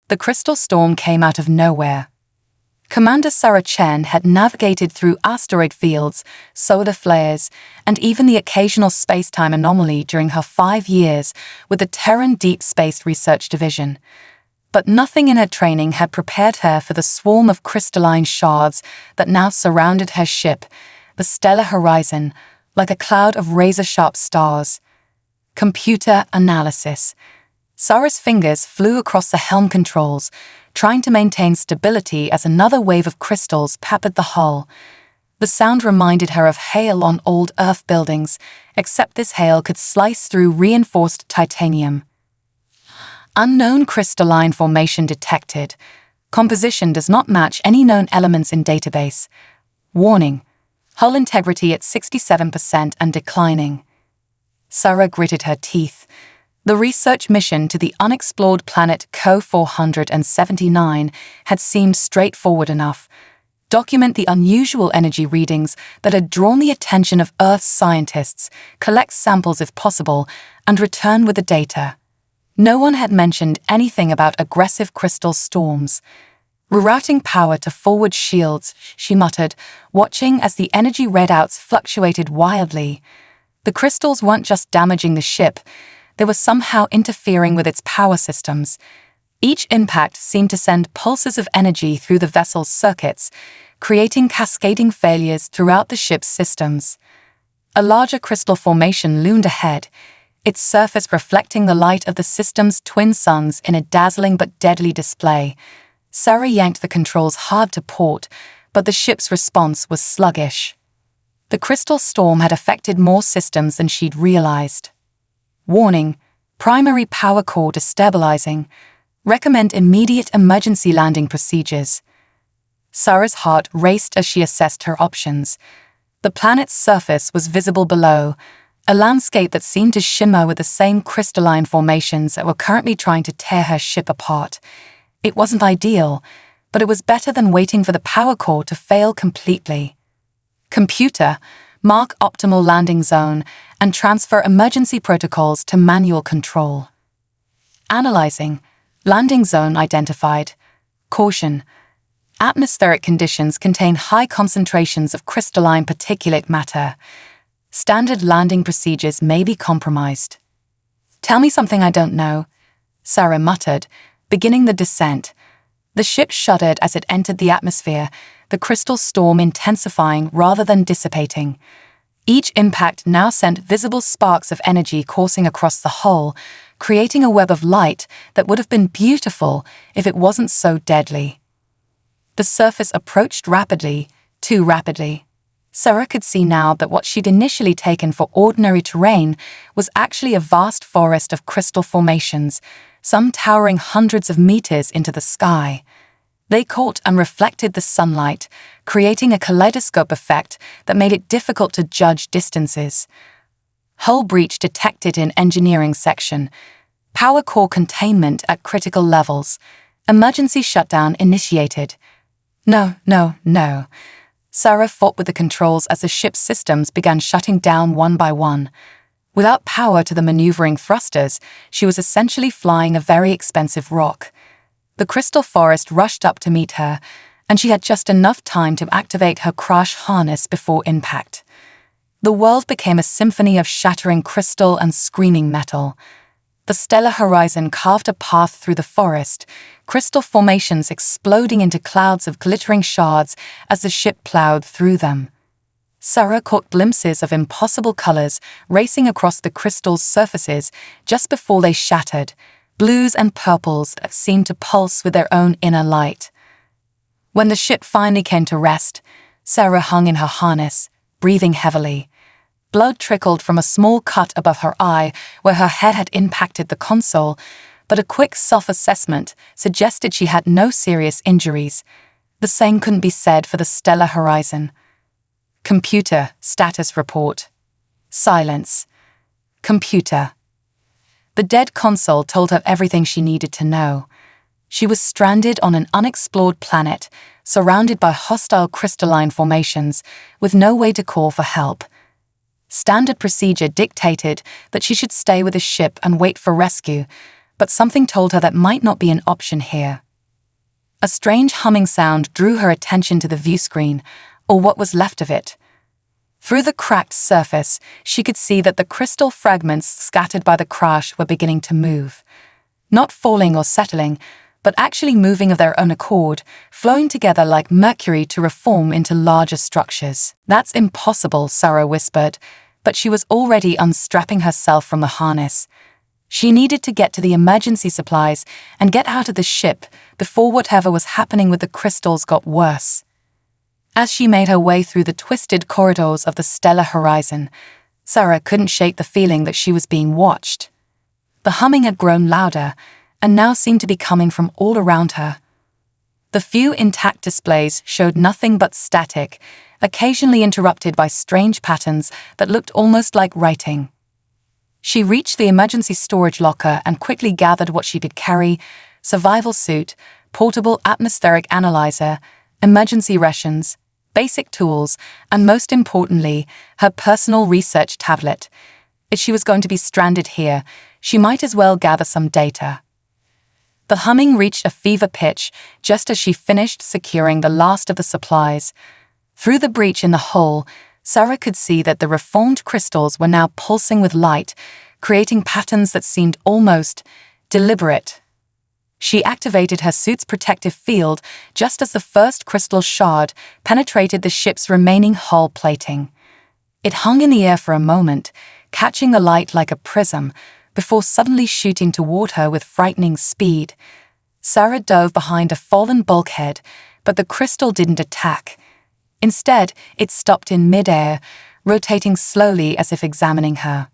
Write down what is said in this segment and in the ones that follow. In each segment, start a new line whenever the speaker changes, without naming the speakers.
The crystal storm came out of nowhere. Commander Sarah Chen had navigated through asteroid fields, solar flares, and even the occasional space-time anomaly during her 5 years with the Terran Deep Space Research Division. But nothing in her training had prepared her for the swarm of crystalline shards that now surrounded her ship, the stellar horizon, like a cloud of razor-sharp stars. Computer analysis. Sarah's fingers flew across the helm controls, trying to maintain stability as another wave of crystals peppered the hull. The sound reminded her of hail on old Earth buildings, except this hail could slice through reinforced titanium. Unknown crystalline formation detected. Composition does not match any known elements in database. Warning: hull integrity at 67% and declining. Sarah gritted her teeth. The research mission to the unexplored planet Co-479 had seemed straightforward enough. Document the unusual energy readings that had drawn the attention of Earth's scientists, collect samples if possible, and return with the data. No one had mentioned anything about aggressive crystal storms. Rerouting power to forward shields, she muttered, watching as the energy readouts fluctuated wildly. The crystals weren't just damaging the ship, they were somehow interfering with its power systems. Each impact seemed to send pulses of energy through the vessel's circuits, creating cascading failures throughout the ship's systems. A larger crystal formation loomed ahead, its surface reflecting the light of the system's twin suns in a dazzling but deadly display. Sarah yanked the controls hard to port, but the ship's response was sluggish. The crystal storm had affected more systems than she'd realized. Warning: primary power core destabilizing. Recommend immediate emergency landing procedures. Sarah's heart raced as she assessed her options. The planet's surface was visible below, a landscape that seemed to shimmer with the same crystalline formations that were currently trying to tear her ship apart. It wasn't ideal, but it was better than waiting for the power core to fail completely. Computer, mark optimal landing zone and transfer emergency protocols to manual control. Analyzing. Landing zone identified. Caution: atmospheric conditions contain high concentrations of crystalline particulate matter. Standard landing procedures may be compromised. Tell me something I don't know, Sarah muttered, beginning the descent. The ship shuddered as it entered the atmosphere, the crystal storm intensifying rather than dissipating. Each impact now sent visible sparks of energy coursing across the hull, creating a web of light that would have been beautiful if it wasn't so deadly. The surface approached rapidly, too rapidly. Sarah could see now that what she'd initially taken for ordinary terrain was actually a vast forest of crystal formations, some towering hundreds of meters into the sky. They caught and reflected the sunlight, creating a kaleidoscope effect that made it difficult to judge distances. Hull breach detected in engineering section. Power core containment at critical levels. Emergency shutdown initiated. No. Sarah fought with the controls as the ship's systems began shutting down one by one. Without power to the maneuvering thrusters, she was essentially flying a very expensive rock. The crystal forest rushed up to meet her, and she had just enough time to activate her crash harness before impact. The world became a symphony of shattering crystal and screaming metal. The stellar horizon carved a path through the forest, crystal formations exploding into clouds of glittering shards as the ship plowed through them. Sarah caught glimpses of impossible colors racing across the crystal's surfaces just before they shattered, blues and purples that seemed to pulse with their own inner light. When the ship finally came to rest, Sarah hung in her harness, breathing heavily. Blood trickled from a small cut above her eye where her head had impacted the console, but a quick self-assessment suggested she had no serious injuries. The same couldn't be said for the stellar horizon. Computer, status report. Silence. Computer. The dead console told her everything she needed to know. She was stranded on an unexplored planet, surrounded by hostile crystalline formations, with no way to call for help. Standard procedure dictated that she should stay with the ship and wait for rescue, but something told her that might not be an option here. A strange humming sound drew her attention to the view screen, or what was left of it. Through the cracked surface, she could see that the crystal fragments scattered by the crash were beginning to move. Not falling or settling, but actually moving of their own accord, flowing together like mercury to reform into larger structures. "That's impossible," Sarah whispered, but she was already unstrapping herself from the harness. She needed to get to the emergency supplies and get out of the ship before whatever was happening with the crystals got worse. As she made her way through the twisted corridors of the stellar horizon, Sarah couldn't shake the feeling that she was being watched. The humming had grown louder, and now seemed to be coming from all around her. The few intact displays showed nothing but static, occasionally interrupted by strange patterns that looked almost like writing. She reached the emergency storage locker and quickly gathered what she could carry: survival suit, portable atmospheric analyzer, emergency rations, basic tools, and most importantly, her personal research tablet. If she was going to be stranded here, she might as well gather some data. The humming reached a fever pitch just as she finished securing the last of the supplies. Through the breach in the hull, Sarah could see that the reformed crystals were now pulsing with light, creating patterns that seemed almost deliberate. She activated her suit's protective field just as the first crystal shard penetrated the ship's remaining hull plating. It hung in the air for a moment, catching the light like a prism, before suddenly shooting toward her with frightening speed. Sarah dove behind a fallen bulkhead, but the crystal didn't attack. Instead, it stopped in midair, rotating slowly as if examining her.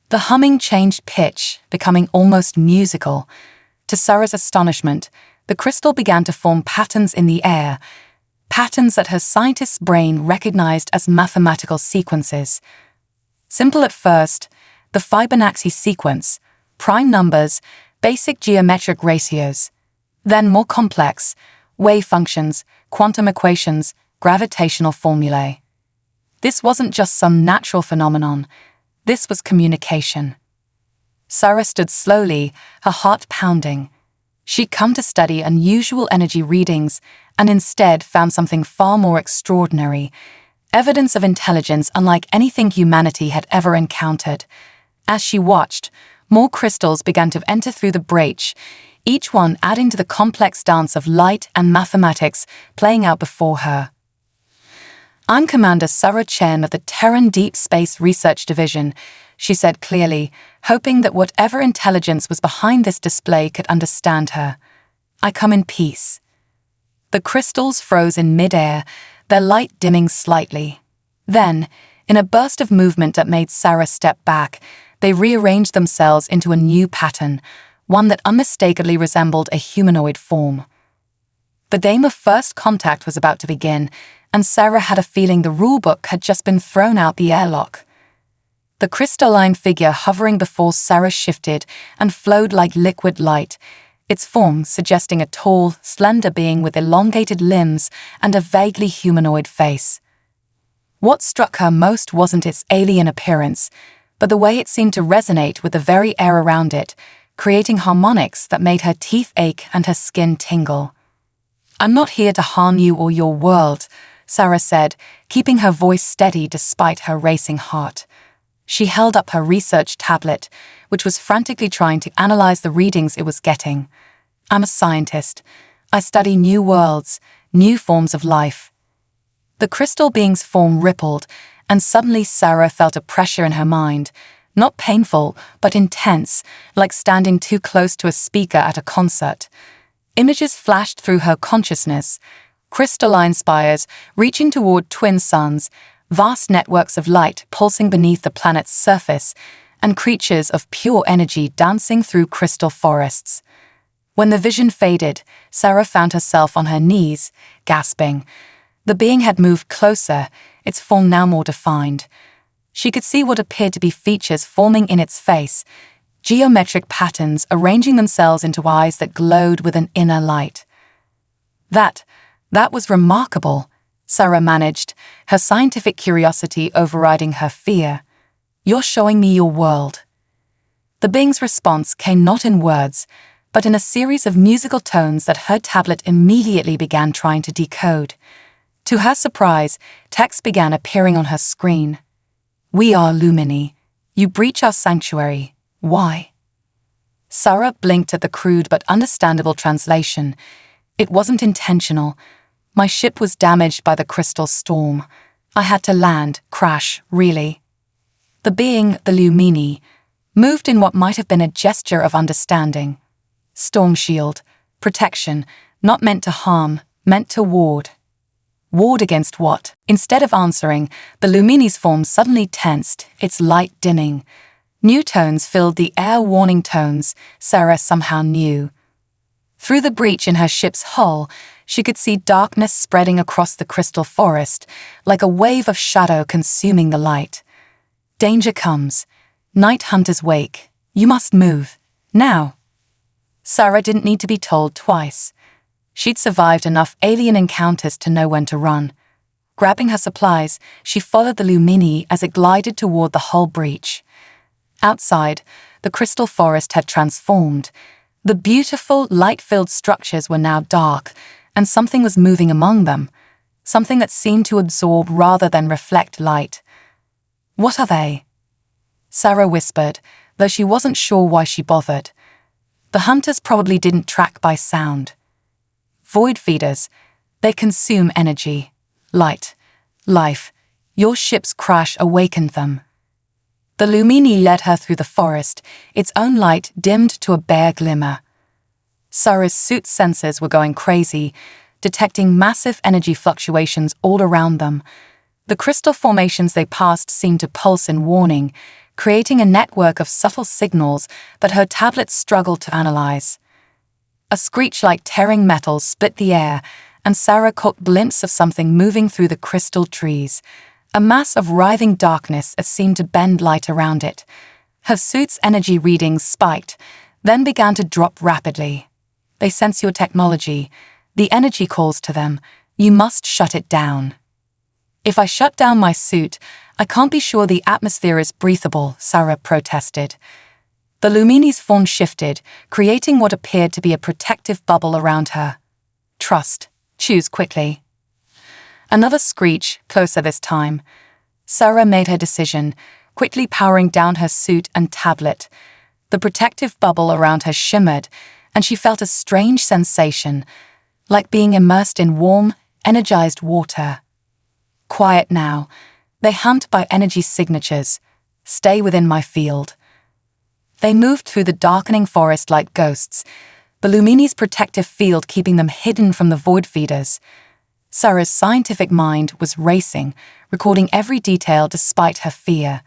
The humming changed pitch, becoming almost musical. To Sarah's astonishment, the crystal began to form patterns in the air, patterns that her scientist's brain recognized as mathematical sequences. Simple at first, the Fibonacci sequence, prime numbers, basic geometric ratios. Then more complex, wave functions, quantum equations, gravitational formulae. This wasn't just some natural phenomenon. This was communication. Sarah stood slowly, her heart pounding. She'd come to study unusual energy readings and instead found something far more extraordinary, evidence of intelligence unlike anything humanity had ever encountered. As she watched, more crystals began to enter through the breach, each one adding to the complex dance of light and mathematics playing out before her. "I'm Commander Sarah Chen of the Terran Deep Space Research Division," she said clearly, hoping that whatever intelligence was behind this display could understand her. "I come in peace." The crystals froze in midair, their light dimming slightly. Then, in a burst of movement that made Sarah step back, they rearranged themselves into a new pattern, one that unmistakably resembled a humanoid form. The game of first contact was about to begin, and Sarah had a feeling the rulebook had just been thrown out the airlock. The crystalline figure hovering before Sarah shifted and flowed like liquid light, its form suggesting a tall, slender being with elongated limbs and a vaguely humanoid face. What struck her most wasn't its alien appearance, but the way it seemed to resonate with the very air around it, creating harmonics that made her teeth ache and her skin tingle. "I'm not here to harm you or your world," Sarah said, keeping her voice steady despite her racing heart. She held up her research tablet, which was frantically trying to analyze the readings it was getting. "I'm a scientist. I study new worlds, new forms of life." The crystal being's form rippled, and suddenly Sarah felt a pressure in her mind, not painful, but intense, like standing too close to a speaker at a concert. Images flashed through her consciousness, crystalline spires reaching toward twin suns, vast networks of light pulsing beneath the planet's surface, and creatures of pure energy dancing through crystal forests. When the vision faded, Sarah found herself on her knees, gasping. The being had moved closer, its form now more defined. She could see what appeared to be features forming in its face, geometric patterns arranging themselves into eyes that glowed with an inner light. That was remarkable, Sarah managed, her scientific curiosity overriding her fear. "You're showing me your world." The being's response came not in words, but in a series of musical tones that her tablet immediately began trying to decode. To her surprise, text began appearing on her screen. "We are Lumini. You breach our sanctuary. Why?" Sarah blinked at the crude but understandable translation. "It wasn't intentional. My ship was damaged by the crystal storm. I had to land, crash, really." The being, the Lumini, moved in what might have been a gesture of understanding. Storm shield, protection, not meant to harm, meant to ward. Ward against what? Instead of answering, the Lumini's form suddenly tensed, its light dimming. New tones filled the air, warning tones Sarah somehow knew. Through the breach in her ship's hull, she could see darkness spreading across the crystal forest, like a wave of shadow consuming the light. "Danger comes. Night hunters wake. You must move. Now." Sarah didn't need to be told twice. She'd survived enough alien encounters to know when to run. Grabbing her supplies, she followed the Lumini as it glided toward the hull breach. Outside, the crystal forest had transformed. The beautiful, light-filled structures were now dark, and something was moving among them, something that seemed to absorb rather than reflect light. "What are they?" Sarah whispered, though she wasn't sure why she bothered. The hunters probably didn't track by sound. "Void feeders. They consume energy, light, life. Your ship's crash awakened them." The Lumini led her through the forest, its own light dimmed to a bare glimmer. Sarah's suit's sensors were going crazy, detecting massive energy fluctuations all around them. The crystal formations they passed seemed to pulse in warning, creating a network of subtle signals that her tablet struggled to analyze. A screech like tearing metal split the air, and Sarah caught a glimpse of something moving through the crystal trees, a mass of writhing darkness that seemed to bend light around it. Her suit's energy readings spiked, then began to drop rapidly. "They sense your technology. The energy calls to them. You must shut it down." "If I shut down my suit, I can't be sure the atmosphere is breathable," Sarah protested. The Lumini's form shifted, creating what appeared to be a protective bubble around her. "Trust. Choose quickly." Another screech, closer this time. Sarah made her decision, quickly powering down her suit and tablet. The protective bubble around her shimmered, and she felt a strange sensation, like being immersed in warm, energized water. "Quiet now. They hunt by energy signatures. Stay within my field." They moved through the darkening forest like ghosts, the Lumini's protective field keeping them hidden from the void feeders. Sarah's scientific mind was racing, recording every detail despite her fear.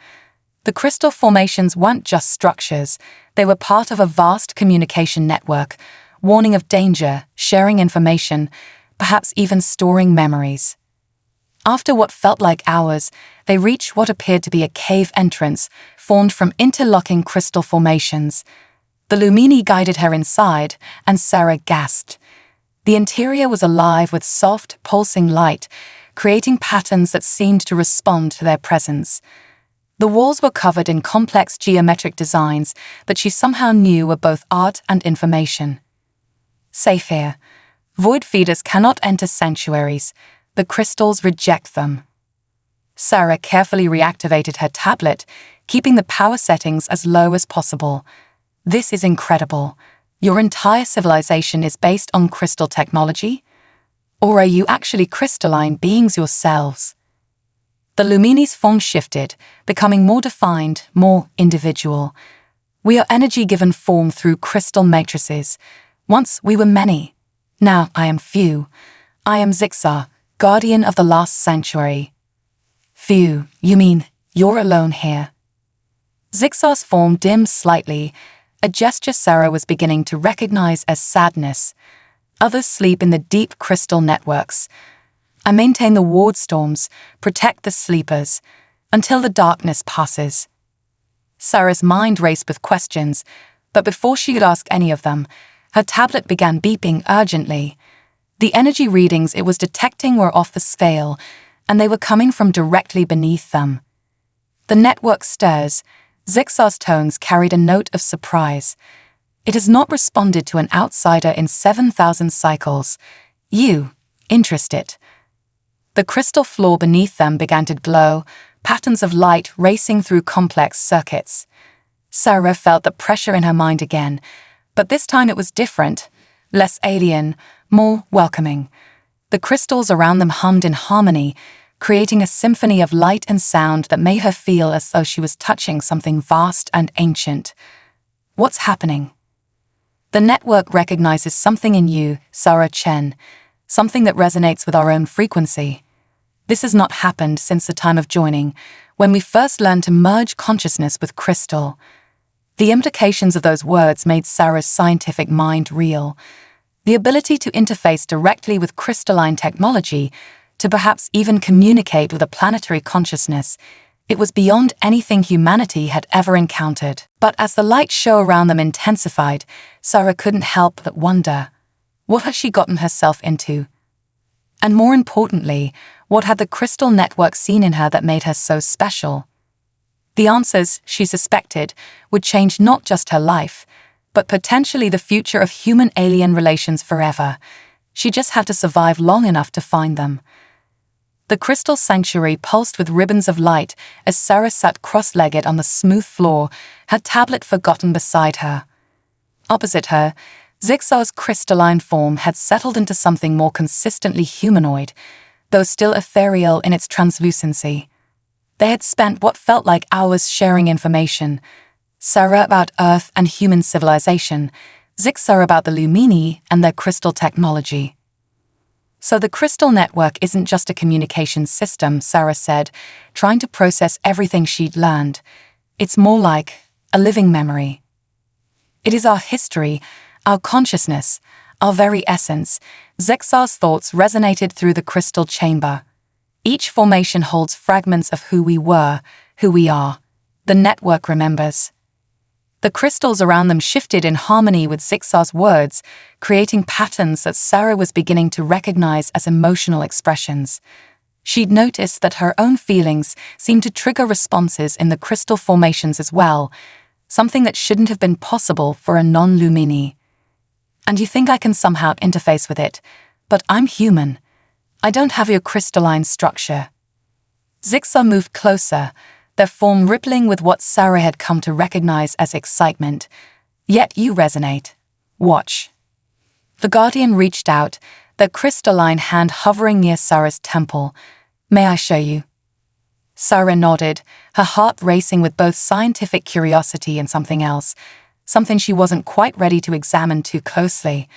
The crystal formations weren't just structures, they were part of a vast communication network, warning of danger, sharing information, perhaps even storing memories. After what felt like hours, they reached what appeared to be a cave entrance formed from interlocking crystal formations. The Lumini guided her inside, and Sarah gasped. The interior was alive with soft, pulsing light, creating patterns that seemed to respond to their presence. The walls were covered in complex geometric designs that she somehow knew were both art and information. "Safe here. Void feeders cannot enter sanctuaries. The crystals reject them." Sarah carefully reactivated her tablet, keeping the power settings as low as possible. "This is incredible. Your entire civilization is based on crystal technology? Or are you actually crystalline beings yourselves?" The Lumini's form shifted, becoming more defined, more individual. "We are energy given form through crystal matrices. Once we were many. Now I am few. I am Zixar, guardian of the last sanctuary." "Few, you mean you're alone here?" Zixar's form dimmed slightly, a gesture Sarah was beginning to recognize as sadness. "Others sleep in the deep crystal networks. I maintain the ward storms, protect the sleepers, until the darkness passes." Sarah's mind raced with questions, but before she could ask any of them, her tablet began beeping urgently. The energy readings it was detecting were off the scale, and they were coming from directly beneath them. The network stirs, Zixar's tones carried a note of surprise. "It has not responded to an outsider in 7,000 cycles. You interest it." The crystal floor beneath them began to glow, patterns of light racing through complex circuits. Sarah felt the pressure in her mind again, but this time it was different, less alien, more welcoming. The crystals around them hummed in harmony, creating a symphony of light and sound that made her feel as though she was touching something vast and ancient. "What's happening?" "The network recognizes something in you, Sarah Chen, something that resonates with our own frequency. This has not happened since the time of joining, when we first learned to merge consciousness with crystal." The implications of those words made Sarah's scientific mind reel. The ability to interface directly with crystalline technology, to perhaps even communicate with a planetary consciousness, it was beyond anything humanity had ever encountered. But as the light show around them intensified, Sarah couldn't help but wonder, what had she gotten herself into? And more importantly, what had the crystal network seen in her that made her so special? The answers, she suspected, would change not just her life, but potentially the future of human-alien relations forever. She just had to survive long enough to find them. The crystal sanctuary pulsed with ribbons of light as Sarah sat cross-legged on the smooth floor, her tablet forgotten beside her. Opposite her, Zixar's crystalline form had settled into something more consistently humanoid, though still ethereal in its translucency. They had spent what felt like hours sharing information. Sarah about Earth and human civilization, Zixar about the Lumini and their crystal technology. "So the crystal network isn't just a communication system," Sarah said, trying to process everything she'd learned. "It's more like a living memory. It is our history, our consciousness, our very essence." Zixar's thoughts resonated through the crystal chamber. "Each formation holds fragments of who we were, who we are. The network remembers." The crystals around them shifted in harmony with Zixar's words, creating patterns that Sarah was beginning to recognize as emotional expressions. She'd noticed that her own feelings seemed to trigger responses in the crystal formations as well, something that shouldn't have been possible for a non-Lumini. "And you think I can somehow interface with it, but I'm human. I don't have your crystalline structure." Zixar moved closer, their form rippling with what Sarah had come to recognize as excitement. "Yet you resonate. Watch." The Guardian reached out, their crystalline hand hovering near Sarah's temple. "May I show you?" Sarah nodded, her heart racing with both scientific curiosity and something else, something she wasn't quite ready to examine too closely.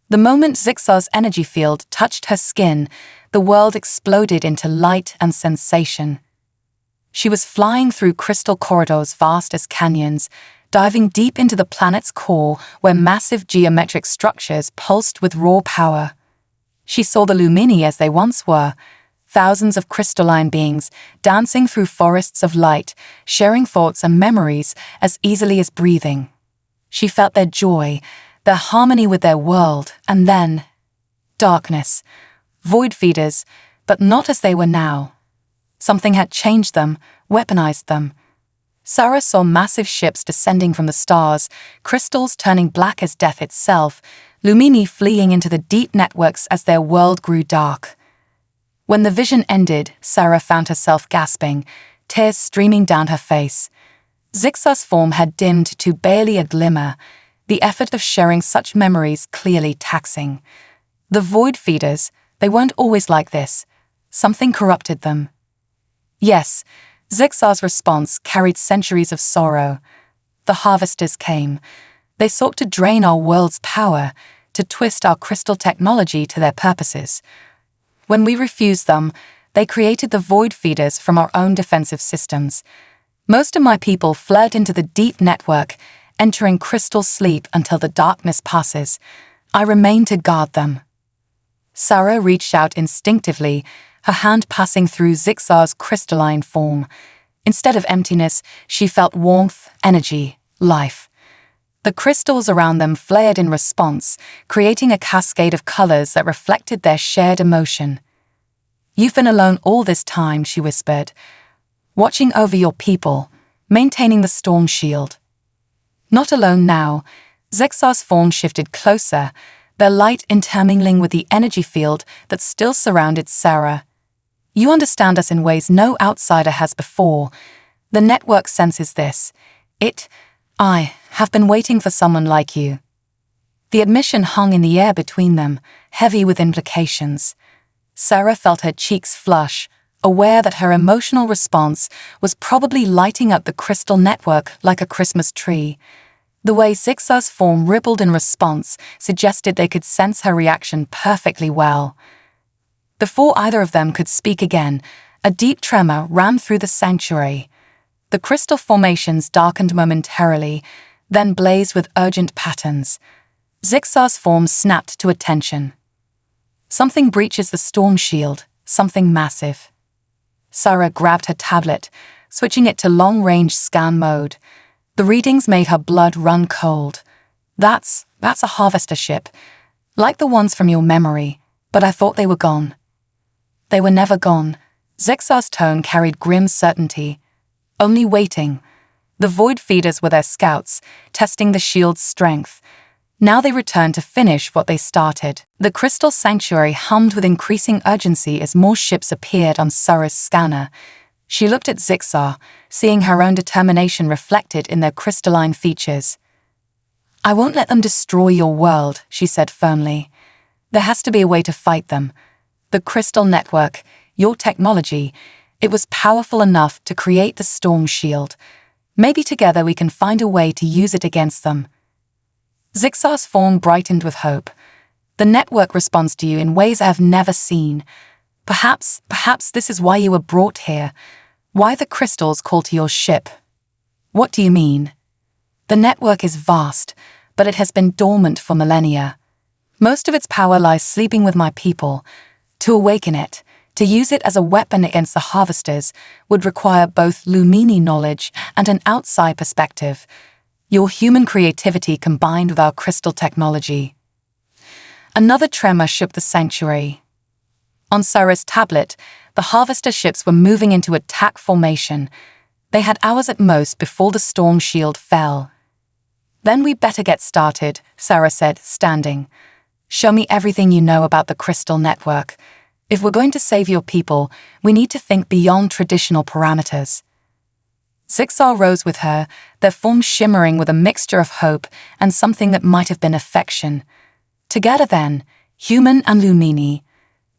The moment Zixar's energy field touched her skin, the world exploded into light and sensation. She was flying through crystal corridors vast as canyons, diving deep into the planet's core where massive geometric structures pulsed with raw power. She saw the Lumini as they once were, thousands of crystalline beings dancing through forests of light, sharing thoughts and memories as easily as breathing. She felt their joy, their harmony with their world, and then darkness, void feeders, but not as they were now. Something had changed them, weaponized them. Sarah saw massive ships descending from the stars, crystals turning black as death itself, Lumini fleeing into the deep networks as their world grew dark. When the vision ended, Sarah found herself gasping, tears streaming down her face. Zixar's form had dimmed to barely a glimmer, the effort of sharing such memories clearly taxing. The void feeders, they weren't always like this. Something corrupted them. Yes, Zixar's response carried centuries of sorrow. The harvesters came. They sought to drain our world's power, to twist our crystal technology to their purposes. When we refused them, they created the void feeders from our own defensive systems. Most of my people fled into the deep network, entering crystal sleep until the darkness passes. I remain to guard them. Sarah reached out instinctively, her hand passing through Zixar's crystalline form. Instead of emptiness, she felt warmth, energy, life. The crystals around them flared in response, creating a cascade of colors that reflected their shared emotion. "You've been alone all this time," she whispered. "Watching over your people, maintaining the storm shield. Not alone now, Zixar's form shifted closer, their light intermingling with the energy field that still surrounded Sarah. You understand us in ways no outsider has before. The network senses this. I have been waiting for someone like you. The admission hung in the air between them, heavy with implications. Sarah felt her cheeks flush, aware that her emotional response was probably lighting up the crystal network like a Christmas tree. The way Zixar's form rippled in response suggested they could sense her reaction perfectly well. Before either of them could speak again, a deep tremor ran through the sanctuary. The crystal formations darkened momentarily, then blazed with urgent patterns. Zixar's form snapped to attention. Something breaches the storm shield, something massive. Sarah grabbed her tablet, switching it to long-range scan mode. The readings made her blood run cold. That's a harvester ship, like the ones from your memory, but I thought they were gone. They were never gone. Zixar's tone carried grim certainty. Only waiting. The void feeders were their scouts, testing the shield's strength. Now they returned to finish what they started. The crystal sanctuary hummed with increasing urgency as more ships appeared on Sarah's scanner. She looked at Zixar, seeing her own determination reflected in their crystalline features. I won't let them destroy your world, she said firmly. There has to be a way to fight them. The crystal network, your technology, it was powerful enough to create the storm shield. Maybe together we can find a way to use it against them. Zixar's form brightened with hope. The network responds to you in ways I have never seen. Perhaps this is why you were brought here. Why the crystals call to your ship. What do you mean? The network is vast, but it has been dormant for millennia. Most of its power lies sleeping with my people. To awaken it, to use it as a weapon against the harvesters, would require both Lumini knowledge and an outside perspective. Your human creativity combined with our crystal technology. Another tremor shook the sanctuary. On Sarah's tablet, the harvester ships were moving into attack formation. They had hours at most before the storm shield fell. Then we better get started, Sarah said, standing. Show me everything you know about the crystal network. If we're going to save your people, we need to think beyond traditional parameters. Zixar rose with her, their forms shimmering with a mixture of hope and something that might have been affection. Together then, human and Lumini.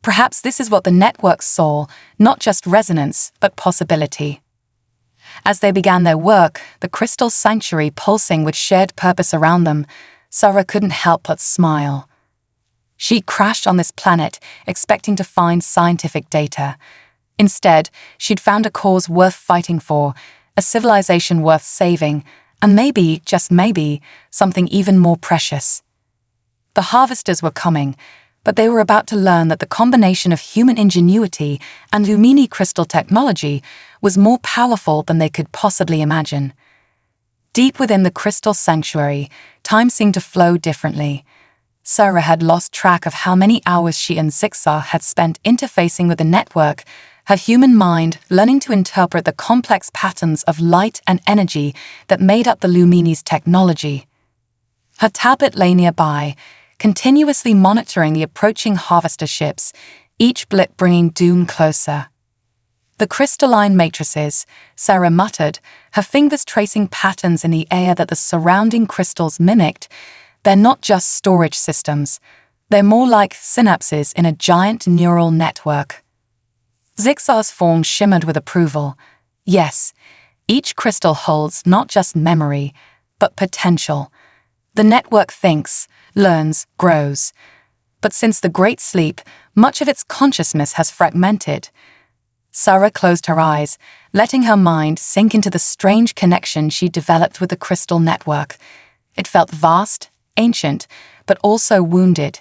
Perhaps this is what the network saw, not just resonance, but possibility. As they began their work, the crystal sanctuary pulsing with shared purpose around them, Sarah couldn't help but smile. She crashed on this planet, expecting to find scientific data. Instead, she'd found a cause worth fighting for, a civilization worth saving, and maybe, just maybe, something even more precious. The harvesters were coming, but they were about to learn that the combination of human ingenuity and Lumini crystal technology was more powerful than they could possibly imagine. Deep within the crystal sanctuary, time seemed to flow differently. Sarah had lost track of how many hours she and Zixar had spent interfacing with the network, her human mind learning to interpret the complex patterns of light and energy that made up the Lumini's technology. Her tablet lay nearby, continuously monitoring the approaching harvester ships, each blip bringing doom closer. The crystalline matrices, Sarah muttered, her fingers tracing patterns in the air that the surrounding crystals mimicked. They're not just storage systems. They're more like synapses in a giant neural network. Zixar's form shimmered with approval. Yes, each crystal holds not just memory, but potential. The network thinks, learns, grows. But since the Great Sleep, much of its consciousness has fragmented. Sarah closed her eyes, letting her mind sink into the strange connection she developed with the crystal network. It felt vast, ancient, but also wounded.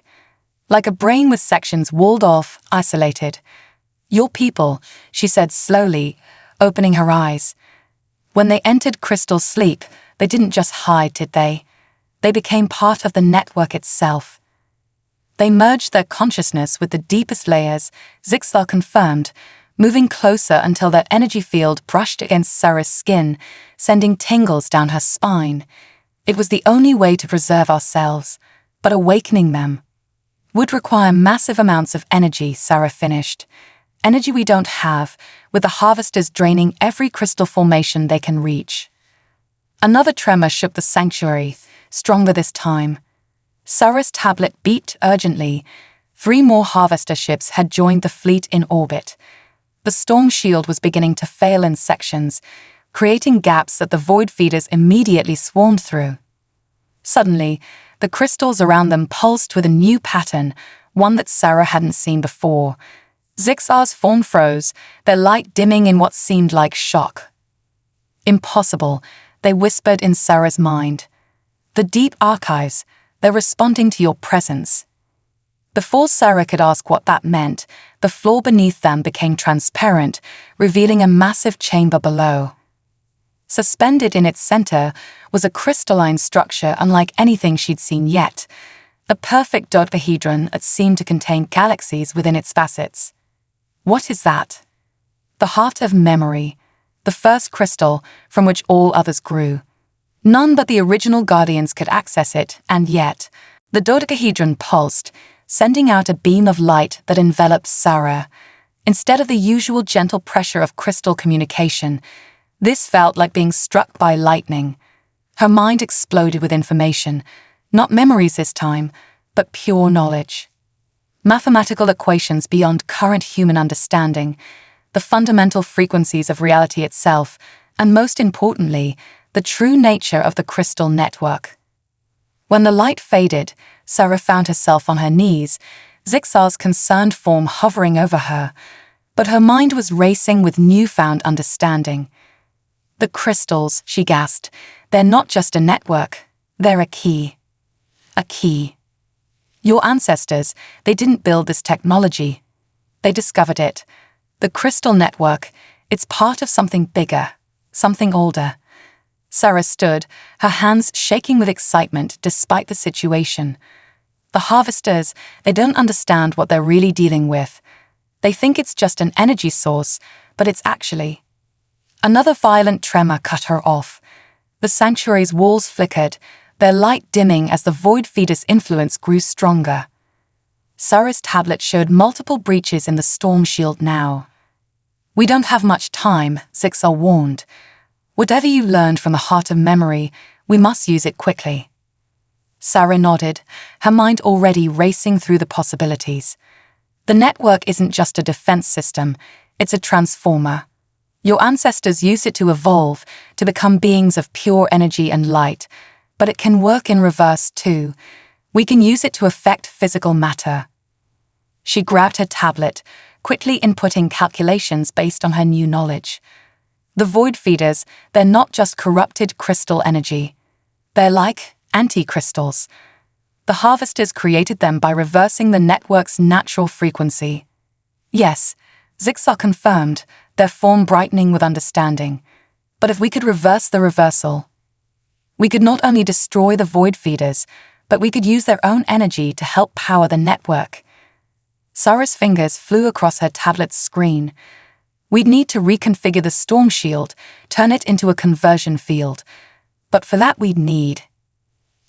Like a brain with sections walled off, isolated. Your people, she said slowly, opening her eyes. When they entered crystal sleep, they didn't just hide, did they? They became part of the network itself. They merged their consciousness with the deepest layers, Zixar confirmed, moving closer until their energy field brushed against Sarah's skin, sending tingles down her spine. It was the only way to preserve ourselves, but awakening them would require massive amounts of energy, Sarah finished. Energy we don't have, with the harvesters draining every crystal formation they can reach. Another tremor shook the sanctuary, stronger this time. Sarah's tablet beeped urgently. 3 more harvester ships had joined the fleet in orbit. The storm shield was beginning to fail in sections, creating gaps that the void feeders immediately swarmed through. Suddenly, the crystals around them pulsed with a new pattern, one that Sarah hadn't seen before. Zixar's form froze, their light dimming in what seemed like shock. Impossible, they whispered in Sarah's mind. The deep archives, they're responding to your presence. Before Sarah could ask what that meant, the floor beneath them became transparent, revealing a massive chamber below. Suspended in its center was a crystalline structure unlike anything she'd seen yet, a perfect dodecahedron that seemed to contain galaxies within its facets. What is that? The heart of memory, the first crystal from which all others grew. None but the original guardians could access it, and yet, the dodecahedron pulsed, sending out a beam of light that enveloped Sarah. Instead of the usual gentle pressure of crystal communication, this felt like being struck by lightning. Her mind exploded with information, not memories this time, but pure knowledge. Mathematical equations beyond current human understanding, the fundamental frequencies of reality itself, and most importantly, the true nature of the crystal network. When the light faded, Sarah found herself on her knees, Zixar's concerned form hovering over her, but her mind was racing with newfound understanding. The crystals, she gasped, they're not just a network, they're a key. A key. Your ancestors, they didn't build this technology. They discovered it. The crystal network, it's part of something bigger, something older. Sarah stood, her hands shaking with excitement despite the situation. The harvesters, they don't understand what they're really dealing with. They think it's just an energy source, but it's actually... Another violent tremor cut her off. The sanctuary's walls flickered, their light dimming as the void feeder's influence grew stronger. Sarah's tablet showed multiple breaches in the storm shield now. We don't have much time, Zixar warned. Whatever you learned from the heart of memory, we must use it quickly. Sarah nodded, her mind already racing through the possibilities. The network isn't just a defense system, it's a transformer. Your ancestors used it to evolve, to become beings of pure energy and light, but it can work in reverse too. We can use it to affect physical matter. She grabbed her tablet, quickly inputting calculations based on her new knowledge. The void feeders, they're not just corrupted crystal energy. They're like anti-crystals. The harvesters created them by reversing the network's natural frequency. Yes, Zixar confirmed, their form brightening with understanding. But if we could reverse the reversal, we could not only destroy the void feeders, but we could use their own energy to help power the network. Sarah's fingers flew across her tablet's screen. We'd need to reconfigure the storm shield, turn it into a conversion field. But for that we'd need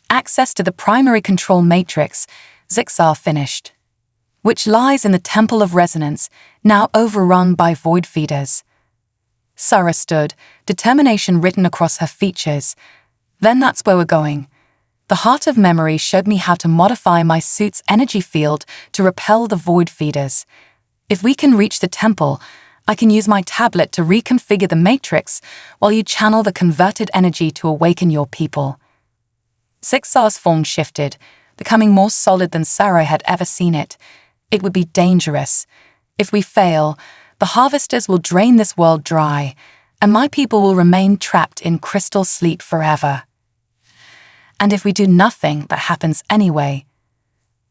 access to the primary control matrix, Zixar finished, which lies in the Temple of Resonance, now overrun by void feeders. Sarah stood, determination written across her features. Then that's where we're going. The heart of memory showed me how to modify my suit's energy field to repel the void feeders. If we can reach the temple, I can use my tablet to reconfigure the matrix while you channel the converted energy to awaken your people. Zixar's form shifted, becoming more solid than Sarah had ever seen it. It would be dangerous. If we fail, the harvesters will drain this world dry, and my people will remain trapped in crystal sleep forever. And if we do nothing, that happens anyway.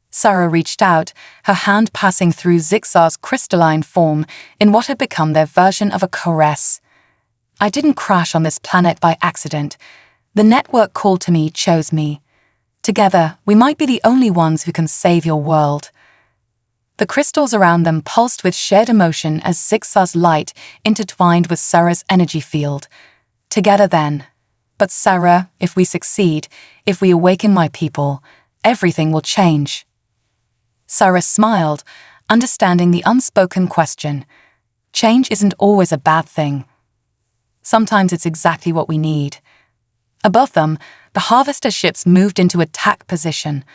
Sarah reached out, her hand passing through Zixar's crystalline form in what had become their version of a caress. I didn't crash on this planet by accident. The network called to me, chose me. Together, we might be the only ones who can save your world. The crystals around them pulsed with shared emotion as Zixar's light intertwined with Sarah's energy field. Together then. But Sarah, if we succeed, if we awaken my people, everything will change. Sarah smiled, understanding the unspoken question. Change isn't always a bad thing. Sometimes it's exactly what we need. Above them, the harvester ships moved into attack position.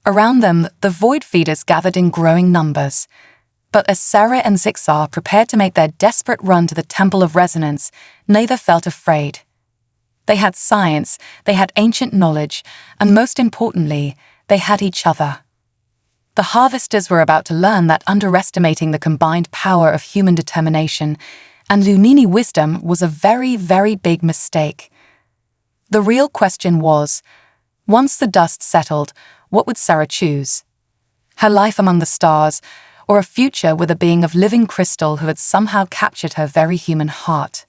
Around them, the void feeders gathered in growing numbers. But as Sarah and Zixar prepared to make their desperate run to the Temple of Resonance, neither felt afraid. They had science, they had ancient knowledge, and most importantly, they had each other. The harvesters were about to learn that underestimating the combined power of human determination and Lumini wisdom was a very, very big mistake. The real question was, once the dust settled, what would Sarah choose? Her life among the stars, or a future with a being of living crystal who had somehow captured her very human heart?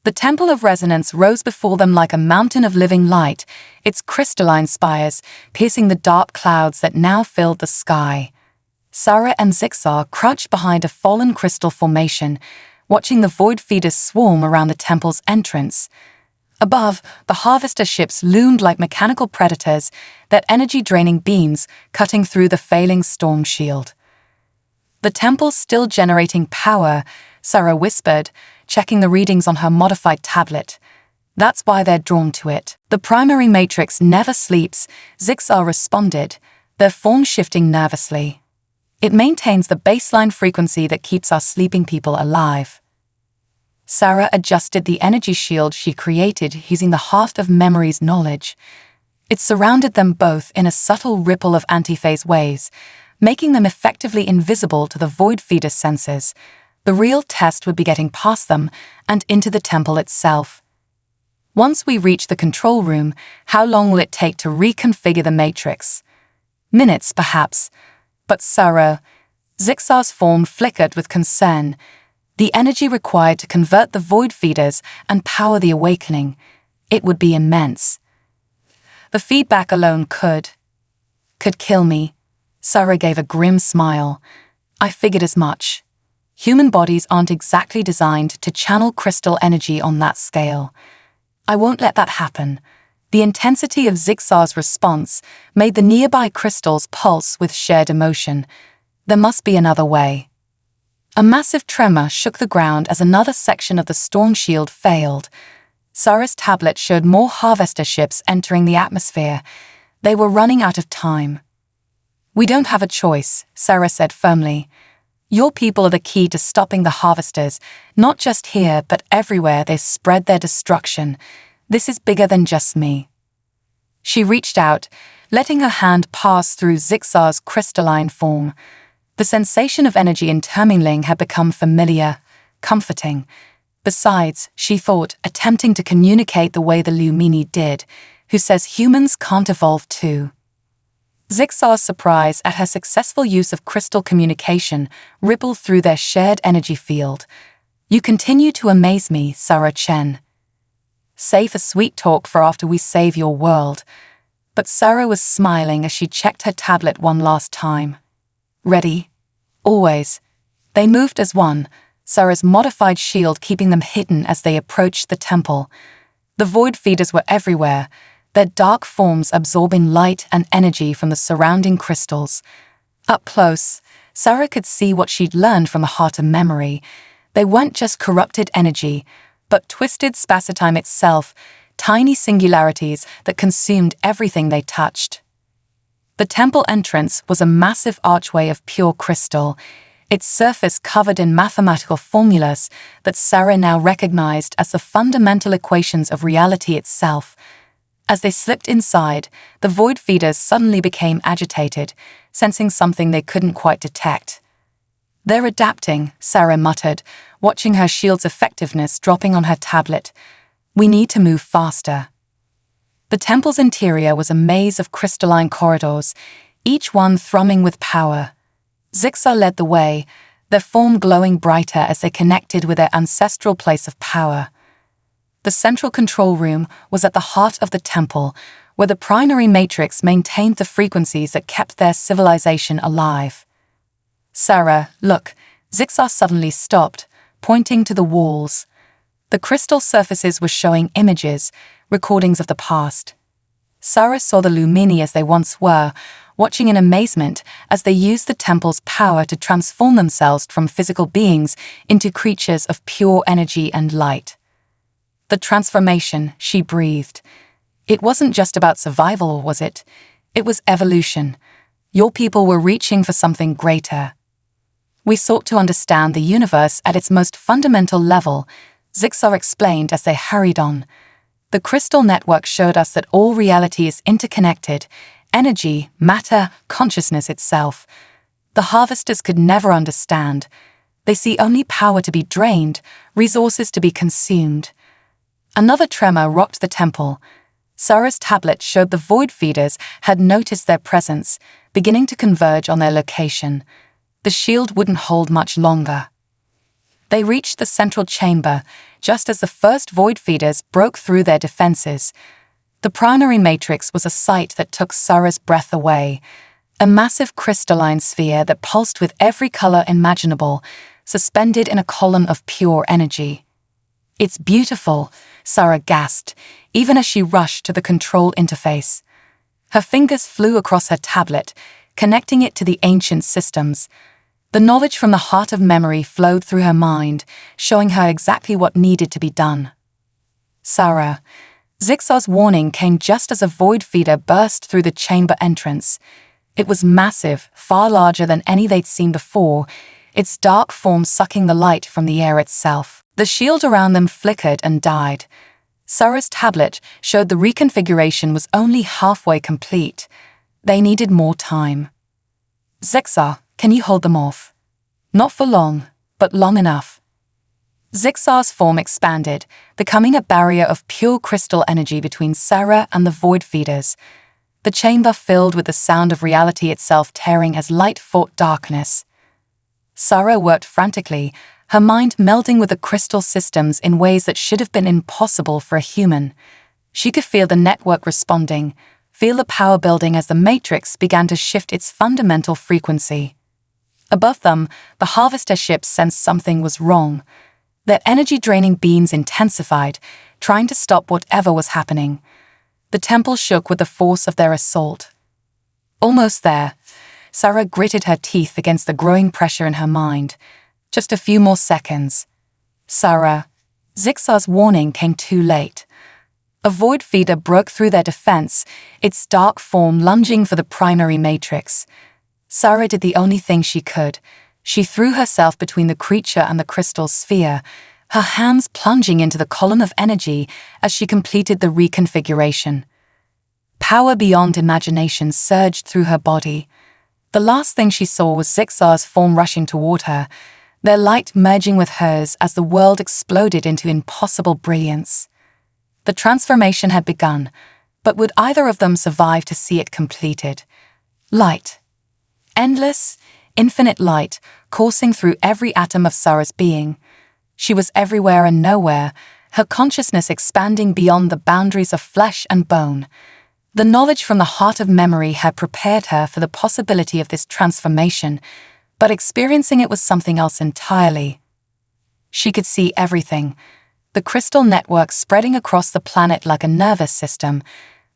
The Temple of Resonance rose before them like a mountain of living light, its crystalline spires piercing the dark clouds that now filled the sky. Sarah and Zixar crouched behind a fallen crystal formation, watching the void feeders swarm around the temple's entrance. Above, the harvester ships loomed like mechanical predators, their energy-draining beams cutting through the failing storm shield. The temple's still generating power, Sarah whispered, checking the readings on her modified tablet. That's why they're drawn to it. The primary matrix never sleeps, Zixar responded, their form shifting nervously. It maintains the baseline frequency that keeps our sleeping people alive. Sarah adjusted the energy shield she created using the heart of memory's knowledge. It surrounded them both in a subtle ripple of antiphase waves, making them effectively invisible to the void feeder senses. The real test would be getting past them and into the temple itself. Once we reach the control room, how long will it take to reconfigure the matrix? Minutes, perhaps. But Sarah, Zixar's form flickered with concern. The energy required to convert the void feeders and power the awakening, it would be immense. The feedback alone could kill me. Sarah gave a grim smile. I figured as much. Human bodies aren't exactly designed to channel crystal energy on that scale. I won't let that happen. The intensity of Zixar's response made the nearby crystals pulse with shared emotion. There must be another way. A massive tremor shook the ground as another section of the storm shield failed. Sarah's tablet showed more harvester ships entering the atmosphere. They were running out of time. We don't have a choice, Sarah said firmly. Your people are the key to stopping the harvesters, not just here but everywhere they spread their destruction. This is bigger than just me. She reached out, letting her hand pass through Zixar's crystalline form. The sensation of energy intermingling had become familiar, comforting. Besides, she thought, attempting to communicate the way the Lumini did, who says humans can't evolve too. Zixar's surprise at her successful use of crystal communication rippled through their shared energy field. You continue to amaze me, Sarah Chen. Save a sweet talk for after we save your world. But Sarah was smiling as she checked her tablet one last time. Ready? Always. They moved as one, Sarah's modified shield keeping them hidden as they approached the temple. The void feeders were everywhere, their dark forms absorbing light and energy from the surrounding crystals. Up close, Sarah could see what she'd learned from the heart of memory. They weren't just corrupted energy, but twisted spacetime itself, tiny singularities that consumed everything they touched. The temple entrance was a massive archway of pure crystal, its surface covered in mathematical formulas that Sarah now recognized as the fundamental equations of reality itself. As they slipped inside, the void feeders suddenly became agitated, sensing something they couldn't quite detect. They're adapting, Sarah muttered, watching her shield's effectiveness dropping on her tablet. We need to move faster. The temple's interior was a maze of crystalline corridors, each one thrumming with power. Zixar led the way, their form glowing brighter as they connected with their ancestral place of power. The central control room was at the heart of the temple, where the primary matrix maintained the frequencies that kept their civilization alive. Sarah, look, Zixar suddenly stopped, pointing to the walls. The crystal surfaces were showing images, recordings of the past. Sarah saw the Lumini as they once were, watching in amazement as they used the temple's power to transform themselves from physical beings into creatures of pure energy and light. The transformation, she breathed. It wasn't just about survival, was it? It was evolution. Your people were reaching for something greater. We sought to understand the universe at its most fundamental level, Zixar explained as they hurried on. The crystal network showed us that all reality is interconnected, energy, matter, consciousness itself. The harvesters could never understand. They see only power to be drained, resources to be consumed. Another tremor rocked the temple. Sarah's tablet showed the void feeders had noticed their presence, beginning to converge on their location. The shield wouldn't hold much longer. They reached the central chamber, just as the first void feeders broke through their defenses. The primary matrix was a sight that took Sarah's breath away, a massive crystalline sphere that pulsed with every color imaginable, suspended in a column of pure energy. "It's beautiful," Sarah gasped, even as she rushed to the control interface. Her fingers flew across her tablet, connecting it to the ancient systems. The knowledge from the heart of memory flowed through her mind, showing her exactly what needed to be done. Sarah. Zixar's warning came just as a void feeder burst through the chamber entrance. It was massive, far larger than any they'd seen before, its dark form sucking the light from the air itself. The shield around them flickered and died. Sarah's tablet showed the reconfiguration was only halfway complete. They needed more time. "Zixar, can you hold them off?" "Not for long, but long enough." Zixar's form expanded, becoming a barrier of pure crystal energy between Sarah and the void feeders. The chamber filled with the sound of reality itself tearing as light fought darkness. Sarah worked frantically, her mind melding with the crystal systems in ways that should have been impossible for a human. She could feel the network responding, feel the power building as the matrix began to shift its fundamental frequency. Above them, the harvester ships sensed something was wrong. Their energy-draining beams intensified, trying to stop whatever was happening. The temple shook with the force of their assault. Almost there, Sarah gritted her teeth against the growing pressure in her mind. Just a few more seconds. Sarah. Zixar's warning came too late. A void feeder broke through their defense, its dark form lunging for the primary matrix. Sarah did the only thing she could. She threw herself between the creature and the crystal sphere, her hands plunging into the column of energy as she completed the reconfiguration. Power beyond imagination surged through her body. The last thing she saw was Zixar's form rushing toward her, their light merging with hers as the world exploded into impossible brilliance. The transformation had begun, but would either of them survive to see it completed? Light. Endless, infinite light coursing through every atom of Sarah's being. She was everywhere and nowhere, her consciousness expanding beyond the boundaries of flesh and bone. The knowledge from the heart of memory had prepared her for the possibility of this transformation, but experiencing it was something else entirely. She could see everything, the crystal network spreading across the planet like a nervous system,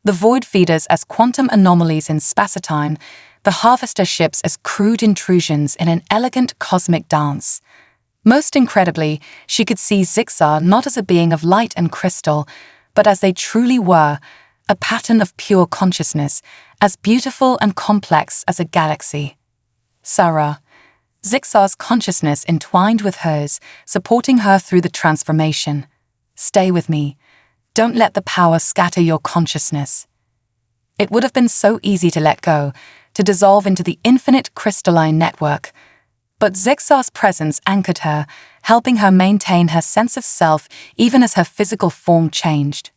the void feeders as quantum anomalies in spacetime, the harvester ships as crude intrusions in an elegant cosmic dance. Most incredibly, she could see Zixar not as a being of light and crystal, but as they truly were, a pattern of pure consciousness, as beautiful and complex as a galaxy. Sarah. Zixar's consciousness entwined with hers, supporting her through the transformation. "Stay with me. Don't let the power scatter your consciousness." It would have been so easy to let go, to dissolve into the infinite crystalline network. But Zixar's presence anchored her, helping her maintain her sense of self even as her physical form changed.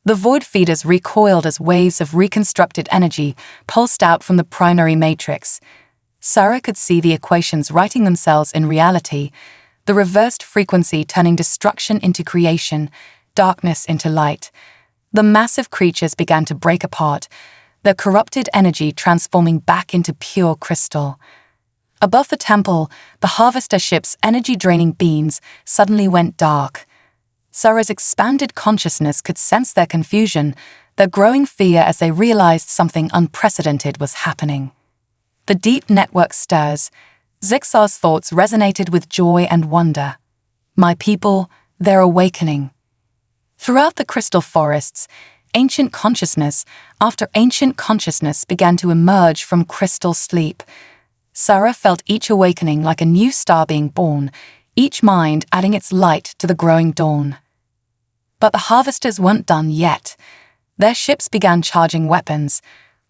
The void feeders recoiled as waves of reconstructed energy pulsed out from the primary matrix. Sarah could see the equations writing themselves in reality, the reversed frequency turning destruction into creation, darkness into light. The massive creatures began to break apart, their corrupted energy transforming back into pure crystal. Above the temple, the harvester ship's energy-draining beams suddenly went dark. Sarah's expanded consciousness could sense their confusion, their growing fear as they realized something unprecedented was happening. The deep network stirs. Zixar's thoughts resonated with joy and wonder. My people, they're awakening. Throughout the crystal forests, ancient consciousness after ancient consciousness began to emerge from crystal sleep. Sarah felt each awakening like a new star being born, each mind adding its light to the growing dawn. But the harvesters weren't done yet. Their ships began charging weapons,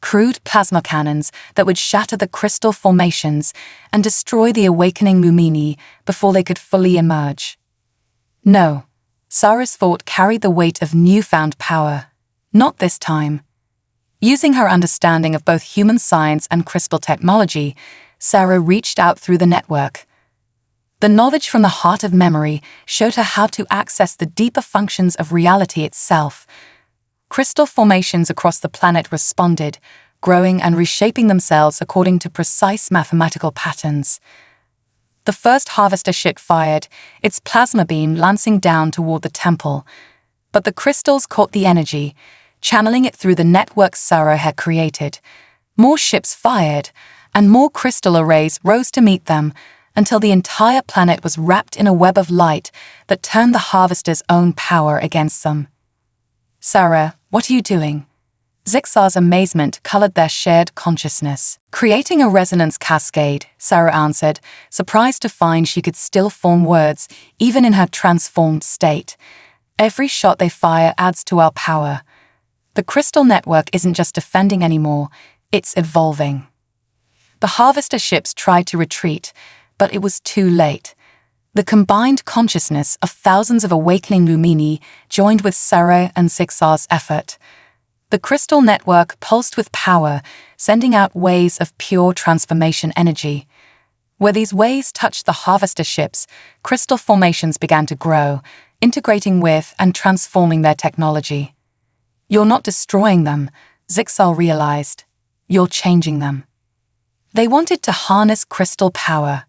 crude plasma cannons that would shatter the crystal formations and destroy the awakening Lumini before they could fully emerge. No, Sarah's thought carried the weight of newfound power. Not this time. Using her understanding of both human science and crystal technology, Sarah reached out through the network. The knowledge from the heart of memory showed her how to access the deeper functions of reality itself. Crystal formations across the planet responded, growing and reshaping themselves according to precise mathematical patterns. The first harvester ship fired, its plasma beam lancing down toward the temple. But the crystals caught the energy, channeling it through the network Sarah had created. More ships fired, and more crystal arrays rose to meet them, until the entire planet was wrapped in a web of light that turned the harvester's own power against them. Sarah, what are you doing? Zixar's amazement colored their shared consciousness. Creating a resonance cascade, Sarah answered, surprised to find she could still form words, even in her transformed state. Every shot they fire adds to our power. The crystal network isn't just defending anymore, it's evolving. The harvester ships tried to retreat, but it was too late. The combined consciousness of thousands of awakening Lumini joined with Sarah and Zixar's effort. The crystal network pulsed with power, sending out waves of pure transformation energy. Where these waves touched the harvester ships, crystal formations began to grow, integrating with and transforming their technology. You're not destroying them, Zixar realized. You're changing them. They wanted to harness crystal power.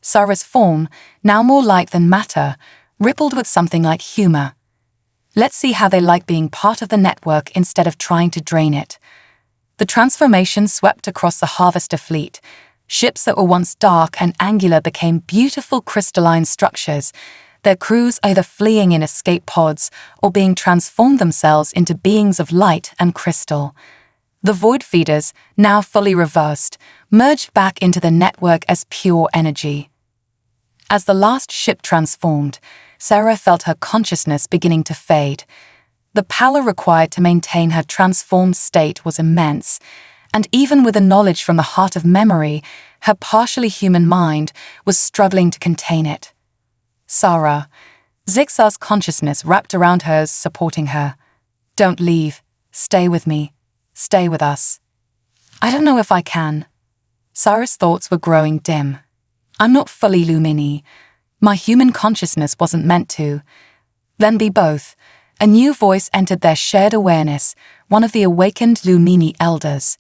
Sarah's form, now more light than matter, rippled with something like humor. Let's see how they like being part of the network instead of trying to drain it. The transformation swept across the harvester fleet. Ships that were once dark and angular became beautiful crystalline structures, their crews either fleeing in escape pods or being transformed themselves into beings of light and crystal. The void feeders, now fully reversed, merged back into the network as pure energy. As the last ship transformed, Sarah felt her consciousness beginning to fade. The power required to maintain her transformed state was immense, and even with the knowledge from the heart of memory, her partially human mind was struggling to contain it. Sarah, Zixar's consciousness wrapped around hers, supporting her. Don't leave. Stay with me. Stay with us. I don't know if I can. Sarah's thoughts were growing dim. I'm not fully Lumini. My human consciousness wasn't meant to. Then be both. A new voice entered their shared awareness, one of the awakened Lumini elders.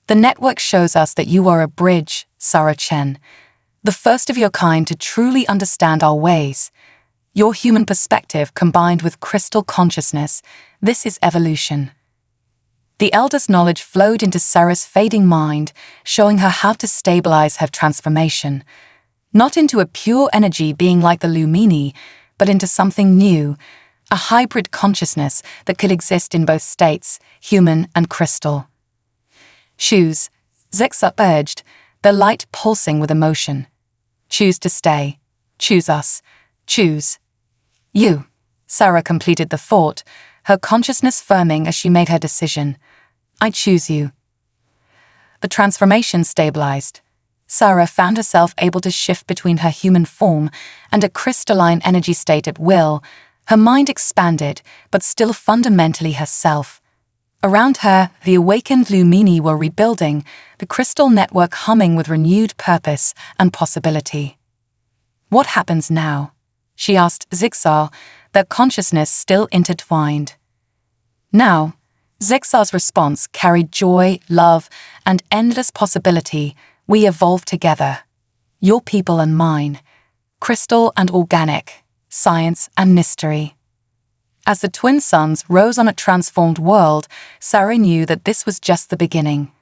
The network shows us that you are a bridge, Sarah Chen, the first of your kind to truly understand our ways. Your human perspective combined with crystal consciousness, this is evolution. The elder's knowledge flowed into Sarah's fading mind, showing her how to stabilize her transformation. Not into a pure energy being like the Lumini, but into something new, a hybrid consciousness that could exist in both states, human and crystal. Choose, Zixar urged, their light pulsing with emotion. Choose to stay. Choose us. Choose. You. Sarah completed the thought, her consciousness firming as she made her decision. I choose you. The transformation stabilized. Sarah found herself able to shift between her human form and a crystalline energy state at will. Her mind expanded, but still fundamentally herself. Around her, the awakened Lumini were rebuilding, the crystal network humming with renewed purpose and possibility. What happens now? She asked Zixar, their consciousness still intertwined. Now, Zixar's response carried joy, love, and endless possibility, We evolved together. Your people and mine. Crystal and organic. Science and mystery. As the twin suns rose on a transformed world, Sarah knew that this was just the beginning.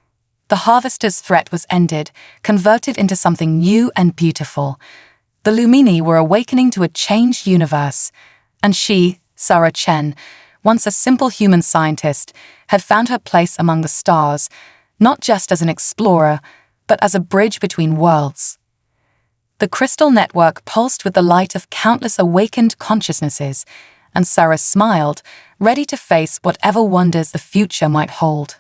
The Harvester's threat was ended, converted into something new and beautiful. The Lumini were awakening to a changed universe, and she, Sarah Chen, once a simple human scientist, had found her place among the stars, not just as an explorer, but as a bridge between worlds. The crystal network pulsed with the light of countless awakened consciousnesses, and Sarah smiled, ready to face whatever wonders the future might hold.